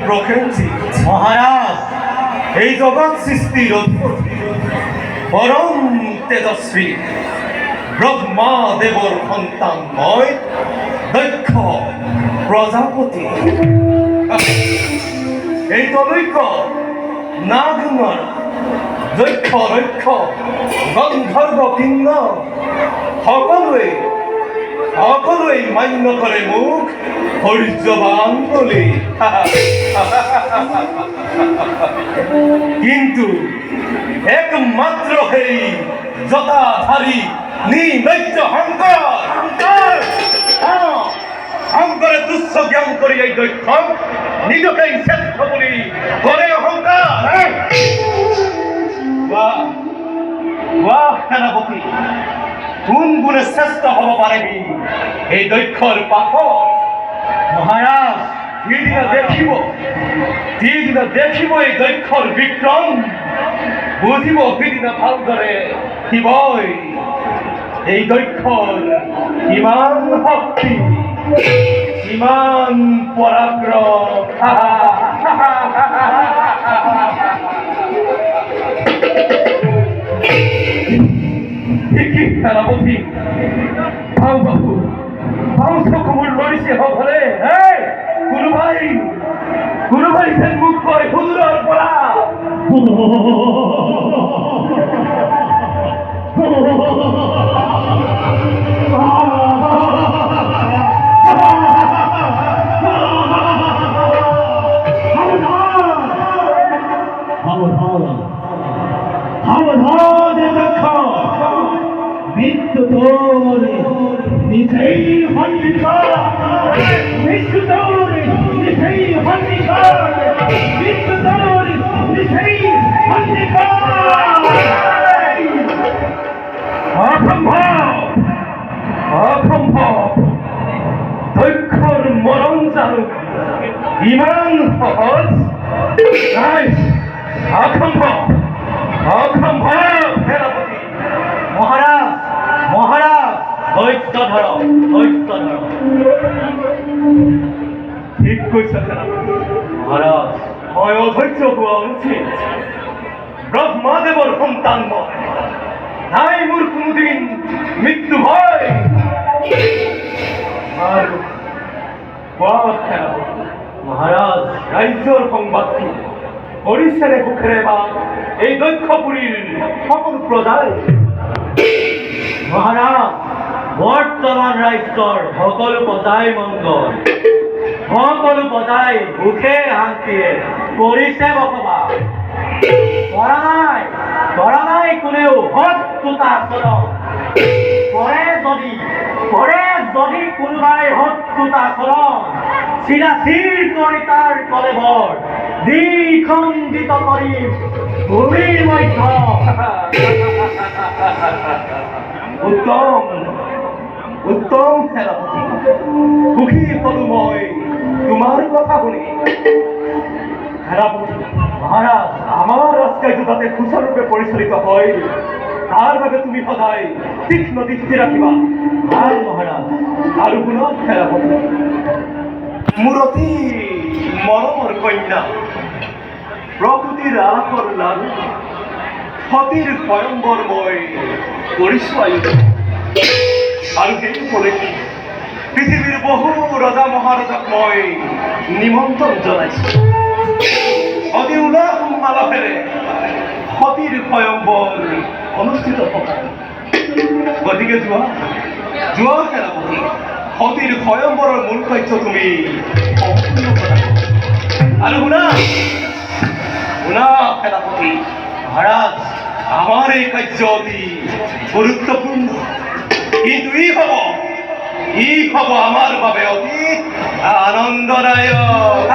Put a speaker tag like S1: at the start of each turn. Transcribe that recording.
S1: প্রসেনজিৎ মহারাজ এই জগৎ সৃষ্টির অধিপতি পরম তেজস্বী ব্রহ্মা দেবর সন্তানময় দক্ষ প্রজাপতি এই তদৈক্য নাগমর দক্ষ রক্ষ গন্ধর্ব কিন্ন সকলোই মান্য করে মুখ হরিজবান বলে কিন্তু একমাত্র সেই জটাধারী নির্লজ্জ শঙ্করে তুচ্ছ জ্ঞান করি এই দক্ষ নিজকেই শ্রেষ্ঠ বলি করে অহংকার। সেনাপতি কোন গুণে শ্রেষ্ঠ হব পারেনি এই দক্ষর পাপ মহারাজ দিদিনা দেখিব এই দক্ষর বিক্রম বুঝিব দিদিনা ভাল করে শিবই এই দক্ষর ইমান শক্তি ইমান পরাক্রম সেনাপতি ভাও বাবু ভাও সকমূল লড়িছে হলে কোনোবাই যেন মুখ কয় হুজুৰৰ পৰা
S2: মৃত্যু তোরে নিজেই হন্নিকার মৃত্যু তোরে নিজেই হন্নিকার মৃত্যু তোরে নিজেই হন্নিকার
S1: অসম্ভব দক্ষর মরণ জানো ইমান সহজ অসম্ভব সেনাপতি মহারাজ ধৈর্য ধর ঠিক কৈছে সেনাপতি মহারাজ মই অধৈৰ্য হোৱা উচিত ব্রহ্মাদেবর সন্তান মই নাই মোর কোনোদিন মৃত্যু হয় আর মহারাজ রাজ্যর সংবাদটি হরিশেরে মুখেৰে বা এই দক্ষপুরীর সকল প্রজায়
S2: মহারাজ বর্তমান রাজ্যৰ সকলো প্ৰজাই মংগল সকলো প্ৰজাই সুখে শান্তিয়ে কৰিছে বসবাস কৰা নাই কোনেও শত্ৰুতা আচৰণ কৰে যদি কোনোবাই শত্ৰুতা আচৰণ চিৰাচিৰ কৰি তাৰ কলেবৰ দ্বিখণ্ডিত কৰি ভূমিৰ মধ্য
S1: উত্তম সেনাপতি সুখী হলো মই তোমাৰ কথা শুনি সেনাপতি মহারাজ আমার রাজকার্য যাতে সুচারুরূপে পরিচালিত হয় তার বাবে তুমি সদায় তীক্ষ্ণ দৃষ্টি রাখিবা আর মহারাজ আৰু শুন সেনাপতি মোৰ অতি মৰমৰ কন্যা প্ৰকৃতিৰ আলাসৰ লাৰু সতীৰ স্বয়ম্বৰ মই কৰিছোঁ আৰু সেই উপলক্ষে পৃথিৱীৰ বহু ৰজা মহাৰজাক মই নিমন্ত্ৰণ জনাইছোঁ অতি উলাহ মালহেৰে সতীৰ স্বয়ম্বৰ অনুষ্ঠিত হ'ব গতিকে যোৱা সেনাপতি সতীৰ স্বয়ম্বৰৰ মূল কাৰ্য তুমি সম্পূৰ্ণ কৰা আৰু শুনা সেনাপতি মহারাজ আমার এই কার্য অতি গুরুত্বপূর্ণ কিন্তু ই হব আমার বাবে অতি আনন্দদায়ক